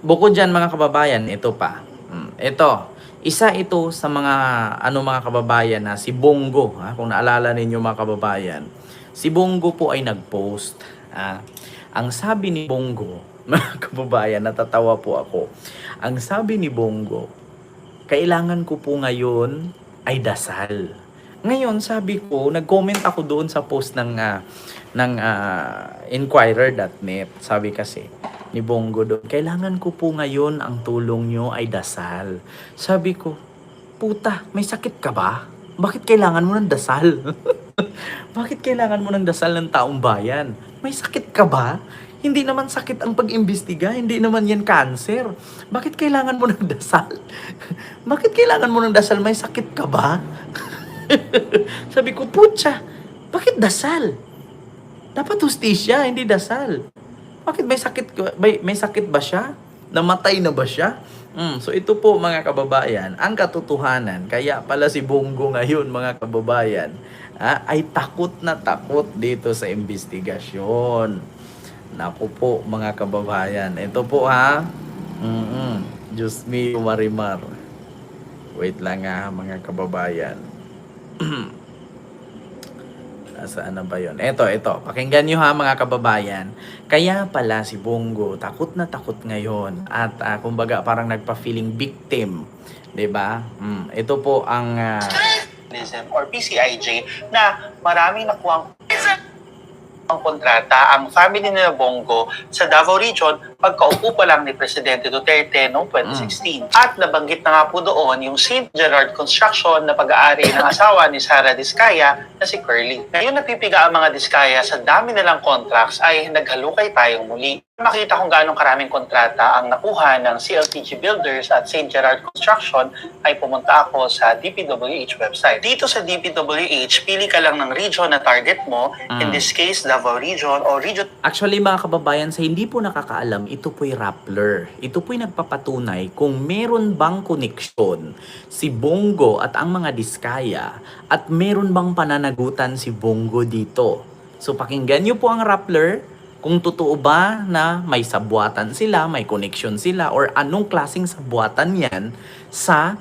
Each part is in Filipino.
bukod dyan mga kababayan, ito pa. Ito, isa ito sa mga mga kababayan na si Bongo, kung naalala ninyo mga kababayan. Si Bongo po ay nag-post. Ang sabi ni Bongo, mga kababayan, natatawa po ako. Ang sabi ni Bongo, kailangan ko po ngayon ay dasal. Ngayon, sabi ko, nag-comment ako doon sa post ng Inquirer.net. Sabi kasi ni Bongo doon, kailangan ko po ngayon ang tulong nyo ay dasal. Sabi ko, puta, may sakit ka ba? Bakit kailangan mo ng dasal? Bakit kailangan mo ng dasal ng taong bayan? May sakit ka ba? Hindi naman sakit ang pag-imbestiga, hindi naman yan cancer. Bakit kailangan mo ng dasal? Bakit kailangan mo ng dasal? May sakit ka ba? Sabi ko, putya, bakit dasal? Dapat hustisya, hindi dasal. Bakit may sakit ba siya? Namatay na ba siya? So ito po mga kababayan, ang katotohanan. Kaya pala si Bongo ngayon mga kababayan ay takot na takot dito sa investigasyon. Naku po mga kababayan. Ito po Diyos me, Marimar. Wait lang mga kababayan. Saan na ba yun? Ito. Pakinggan nyo mga kababayan. Kaya pala si Bongo, takot na takot ngayon. At kumbaga parang nagpa-feeling victim. 'Di ba? Ito po ang or PCIJ na maraming nakuhang ang kontrata ang family nila Bongo sa Davao Region pagkaupo pa lang ni Presidente Duterte noong 2016. At nabanggit na nga po doon yung St. Gerard Construction na pag-aari ng asawa ni Sara Diskaya na si Curly. Ngayon napipiga ang mga Diskaya sa dami nilang contracts ay naghalukay tayong muli. Makita kung gaano karaming kontrata ang nakuha ng CLTG Builders at St. Gerard Construction ay pumunta ako sa DPWH website. Dito sa DPWH, pili ka lang ng region na target mo. In this case, Davao Region o Region... Actually mga kababayan, sa hindi po nakakaalam, ito po'y Rappler. Ito po'y nagpapatunay kung meron bang koneksyon si Bongo at ang mga Diskaya at meron bang pananagutan si Bongo dito. So pakinggan nyo po ang Rappler. Kung totoo ba na may sabuatan sila, may connection sila, or anong klaseng sabuatan yan sa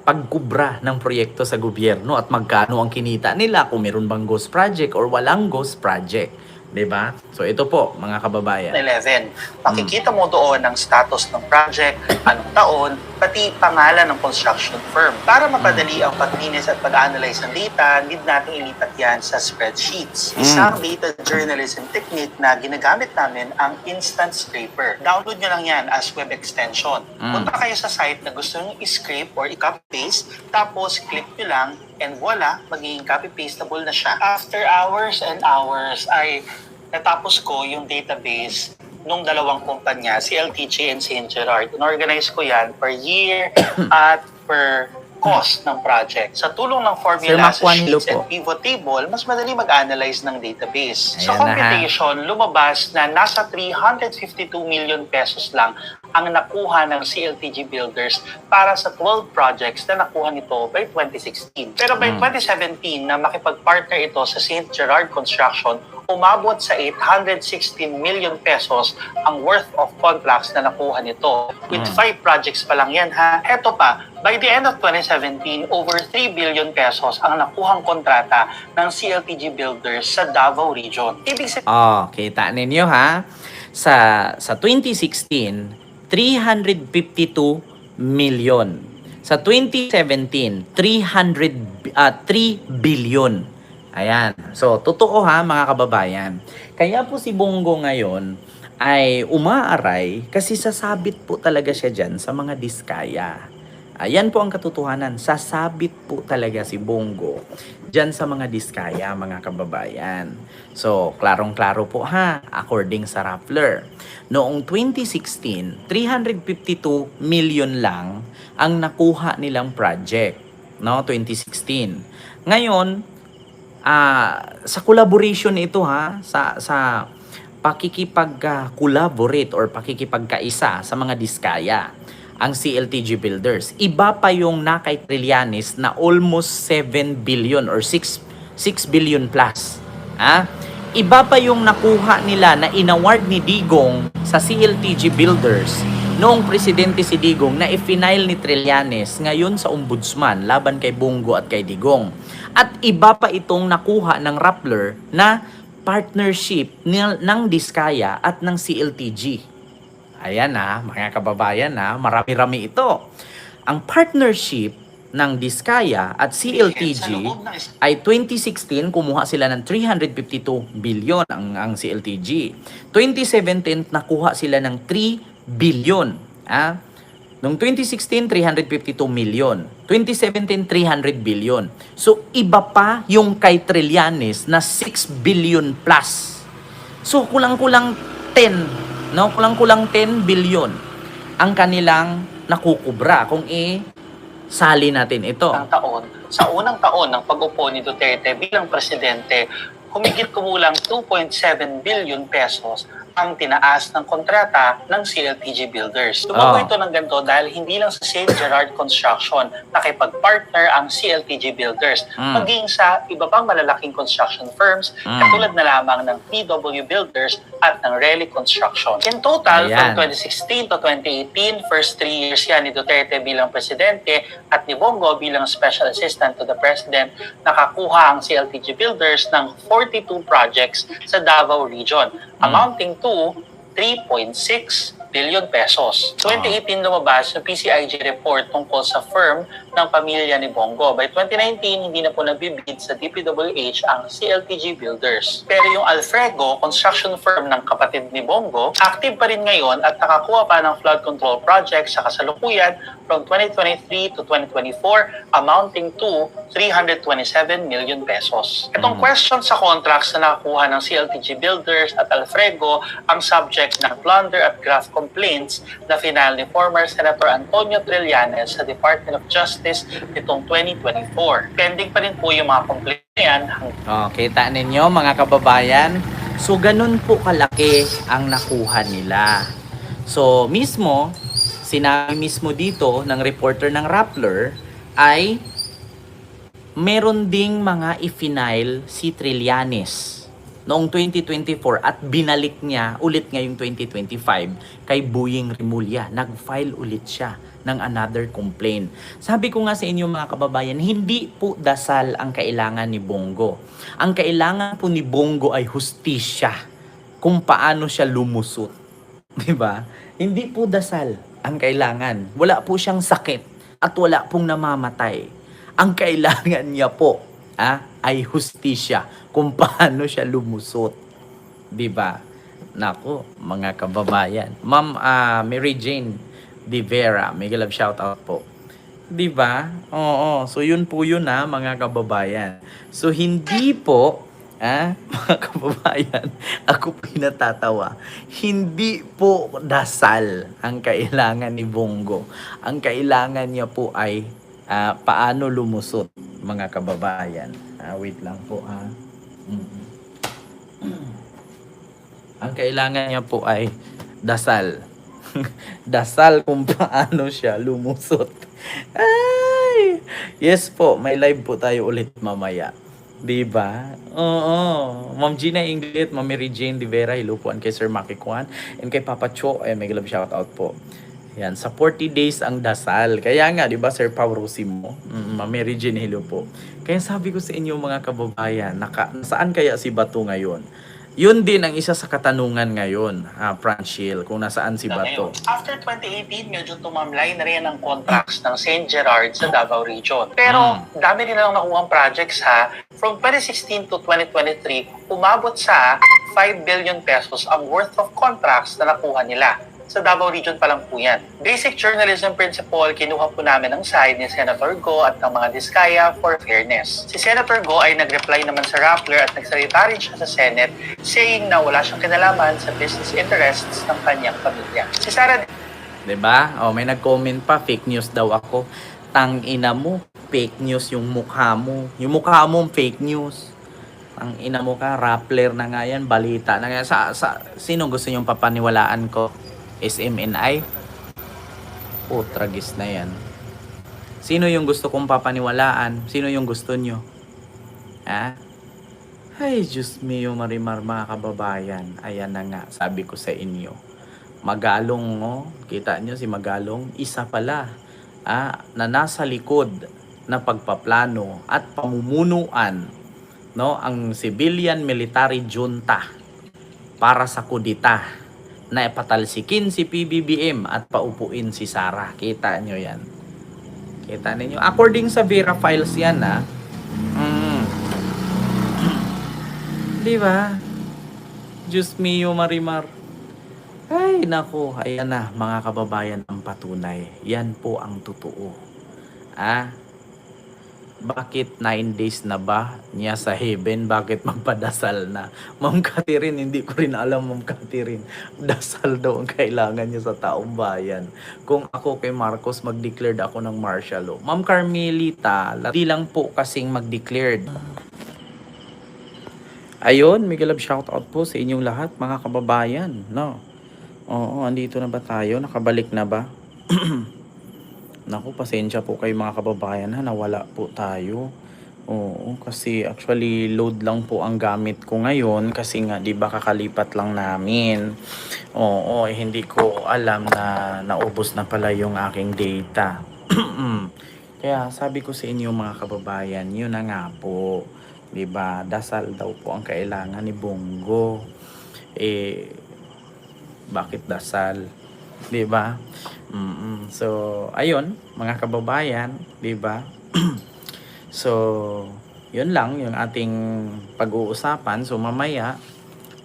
pagkubra ng proyekto sa gobyerno at magkano ang kinita nila, kung meron bang ghost project or walang ghost project. 'Di ba? So ito po mga kababayan. 11. Makikita mo doon ang status ng project, anong taon, pati pangalan ng construction firm. Para mapadali ang paglinis at pag-analyze ng data, need natin ilipat yan sa spreadsheets. Isang data journalism technique na ginagamit namin ang Instant Scraper. Download nyo lang yan as web extension. Punta kayo sa site na gusto nyo i-scrape or i-copy-paste, tapos click nyo lang, and voila, magiging copy-pastable na siya. After hours and hours ay natapos ko yung database nung dalawang kumpanya, CLTG and St. Gerard. In-organize ko yan per year at per cost ng project. Sa tulong ng formula sa sheets and pivot table, mas madali mag-analyze ng database. Sa computation, lumabas na nasa 352 million pesos lang ang nakuha ng CLTG Builders para sa 12 projects na nakuha nito by 2016. Pero by 2017, na makipag-partner ito sa St. Gerard Construction, umabot sa 816 million pesos ang worth of contracts na nakuha nito. With 5 projects pa lang yan Eto pa, by the end of 2017, over 3 billion pesos ang nakuhang kontrata ng CLTG Builders sa Davao Region. Ibig sabihin... kita ninyo Sa 2016, 352 million. Sa 2017, 3 billion. Ayan. So, totoo mga kababayan. Kaya po si Bongo ngayon ay umaaray kasi sasabit po talaga siya dyan sa mga Diskaya. Ayan po ang katotohanan. Sasabit po talaga si Bongo dyan sa mga Diskaya, mga kababayan. So, klarong-klaro po according sa Rappler. Noong 2016, 352 million lang ang nakuha nilang project. 2016. Ngayon, sa collaboration ito sa pakikipag-collaborate or pakikipagkaisa sa mga Diskaya, ang CLTG Builders. Iba pa yung nakay Trillanes na almost 7 billion or 6 billion plus. Iba pa yung nakuha nila na inaward ni Digong sa CLTG Builders noong presidente si Digong na i-final ni Trillanes ngayon sa ombudsman laban kay Bongo at kay Digong. At iba pa itong nakuha ng Rappler na partnership ng Diskaya at ng CLTG. Ayan na, mga kababayan na, marami-rami ito. Ang partnership ng Diskaya at CLTG ay 2016, kumuha sila ng 352 billion ang CLTG. 2017, nakuha sila ng 3 billion. Noong 2016, 352 million. 2017, 300 billion. So, iba pa yung kay Trillanes na 6 billion plus. So, kulang-kulang 10, no? Kulang-kulang 10 billion ang kanilang nakukubra kung sali natin ito. Sa unang taon ng pag-upo ni Duterte bilang presidente, humigit kumulang 2.7 billion pesos ang tinaas ng kontrata ng CLTG Builders. Tumago ito ng ganito dahil hindi lang sa St. Gerard Construction nakipag-partner ang CLTG Builders, maging sa iba pang malalaking construction firms katulad na lamang ng PW Builders at ng Relly Construction. In total, from 2016 to 2018, first 3 years yan ni Duterte bilang presidente at ni Bongo bilang special assistant to the president, nakakuha ang CLTG Builders ng 42 projects sa Davao Region, amounting to 3.6 billion pesos. 2018 lumabas yung PCIG report tungkol sa firm ng pamilya ni Bongo. By 2019, hindi na po nagbibid sa DPWH ang CLTG Builders. Pero yung Alfrego, construction firm ng kapatid ni Bongo, active pa rin ngayon at nakakuha pa ng flood control project sa kasalukuyan from 2023 to 2024 amounting to 327 million pesos. Itong question sa contracts na nakakuha ng CLTG Builders at Alfrego ang subject ng plunder at graft complaints na final ni former Senator Antonio Trillanes sa Department of Justice nitong 2024. Pending pa rin po yung mga complaints yan. Kita ninyo mga kababayan. So ganun po kalaki ang nakuha nila. So mismo, sinabi mismo dito ng reporter ng Rappler ay meron ding mga i-final si Trillanes noong 2024 at binalik niya ulit ngayong 2025 kay Boying Rimulya. Nag-file ulit siya ng another complaint. Sabi ko nga sa inyo mga kababayan, hindi po dasal ang kailangan ni Bongo. Ang kailangan po ni Bongo ay hustisya kung paano siya lumusot. Diba? Hindi po dasal ang kailangan. Wala po siyang sakit at wala pong namamatay. Ang kailangan niya po ay hustisya kung paano siya lumusot. Diba? Nako, mga kababayan. Ma'am Mary Jane De Vera, mega love shout out po. Diba? Oo, so yun po yun mga kababayan. So hindi po, mga kababayan, ako po natatawa. Hindi po dasal ang kailangan ni Bongo. Ang kailangan niya po ay paano lumusot, mga kababayan. Wait lang po Ang kailangan niya po ay dasal. Dasal kung paano siya lumusot. Ay! Yes po, may live po tayo ulit mamaya. Diba? Oo. Ma'am Gina Inglet, Ma'am Mary Jane De Vera, hello po. And kay Sir Maki Kwan. And kay Papa Cho, may love shout out po. Yan, sa 40 days ang dasal. Kaya nga, di ba, Sir Pao Rosimo? Ma'am Mary Jane, hello po. Kaya sabi ko sa inyo mga kababayan, saan kaya si Bato ngayon? Yun din ang isa sa katanungan ngayon, Franchil, kung nasaan si Bato. After 2018, medyo tumamlay na rin ang contracts ng St. Gerard sa Davao Region. Pero dami rin lang nakuha projects From 2016 to 2023, umabot sa 5 billion pesos ang worth of contracts na nakuha nila. Sa Davao Region pa lang po yan. Basic journalism principle, kinuha po namin ang side ni Senator Go at ng mga Diskaya for fairness. Si Senator Go ay nag-reply naman sa Rappler at nagsalita rin siya sa Senate saying na wala siyang kinalaman sa business interests ng kanyang pamilya. Si Sara... Diba? May nag-comment pa, fake news daw ako. Tang-ina mo, fake news yung mukha mo. Yung mukha mo, fake news. Ang ina mo ka, Rappler na nga yan, balita na nga. Sino gusto niyong papaniwalaan ko? SMNI? Tragis na yan. Sino yung gusto kong papaniwalaan? Sino yung gusto nyo? Ay, Diyos mio, Marimar, mga kababayan. Ayan na nga, sabi ko sa inyo. Magalong, oh. Kita nyo si Magalong, isa pala na nasa likod na pagpaplano at pamumunuan, no, ang civilian military junta para sa kudita na ipatalsikin si PBBM at paupuin si Sara. Kita nyo yan. Kita ninyo. According sa Vera Files yan, Di ba? Diyos mio, Marimar. Ay, nako. Ayan na, mga kababayan, ang patunay. Yan po ang totoo. Bakit 9 days na ba niya sa heaven? Bakit magpadasal na? Ma'am Catherine, hindi ko rin alam, Ma'am Catherine. Dasal daw ang kailangan niya sa taong bayan. Kung ako kay Marcos, mag-declared ako ng martial law. Ma'am Carmelita, di lang po kasing mag-declared. Ayun, mega love shoutout po sa inyong lahat, mga kababayan. No? Oo, andito na ba tayo? Nakabalik na ba? Naku, pasensya po kayo mga kababayan ha, nawala po tayo. Oo, kasi actually load lang po ang gamit ko ngayon kasi nga 'di ba kakalipat lang namin. Oo, hindi ko alam na naubos na pala yung aking data. Kaya sabi ko sa inyo mga kababayan, yun na nga po. 'Di ba? Dasal daw po ang kailangan ni Bongo. Bakit dasal? 'Di ba? So, ayun, mga kababayan, 'di ba? So, 'yun lang yung ating pag-uusapan. So, mamaya,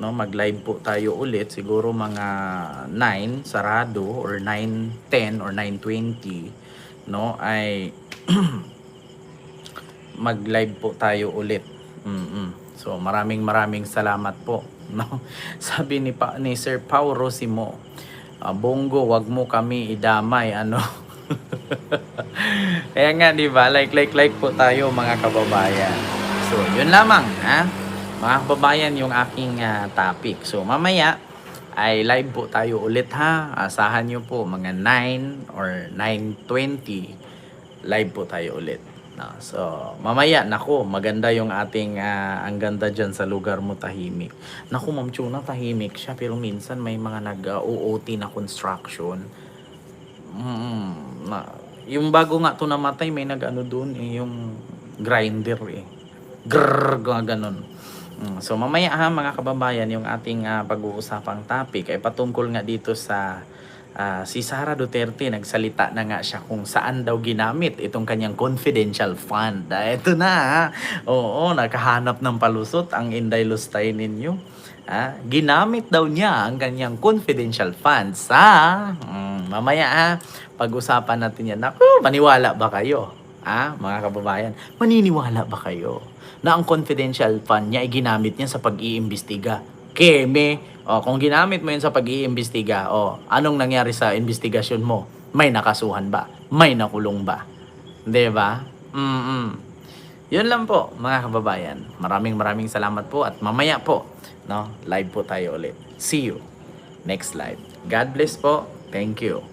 no, mag-live po tayo ulit siguro mga 9 sarado or 9:10 or 9:20, no, ay mag-live po tayo ulit. So, maraming salamat po, no. Sabi ni Sir Pau Rosimo, Bongo, wag mo kami idamay, ano. Kaya nga, di ba? Like po tayo mga kababayan. So, yun lamang, mga kababayan, yung aking topic. So, mamaya ay live po tayo ulit ha. Asahan nyo po mga 9 or 9:20 live po tayo ulit. No, so, mamaya, naku, maganda yung ating, ang ganda dyan sa lugar mo, tahimik. Naku, Ma'am Chuna, tahimik siya, pero minsan may mga nag-OOT na construction. Yung bago nga to namatay, may nag-ano dun, yung grinder, Grrrr, ganun. So, mamaya ha, mga kababayan, yung ating pag-uusapang topic ay patungkol nga dito sa si Sara Duterte. Nagsalita na nga siya kung saan daw ginamit itong kanyang confidential fund. Ito na ha. Oo, nakahanap ng palusot ang Inday Lustay ninyo. Ginamit daw niya ang kanyang confidential fund sa mamaya ha, pag-usapan natin yan. Naku, maniwala ba kayo? Mga kababayan, maniniwala ba kayo na ang confidential fund niya ay ginamit niya sa pag-iimbestiga? Keme, kung ginamit mo yun sa pag-iimbestiga, anong nangyari sa investigasyon mo? May nakasuhan ba? May nakulong ba? 'Di ba? Yun lang po, mga kababayan. Maraming salamat po at mamaya po, no, live po tayo ulit. See you next live. God bless po. Thank you.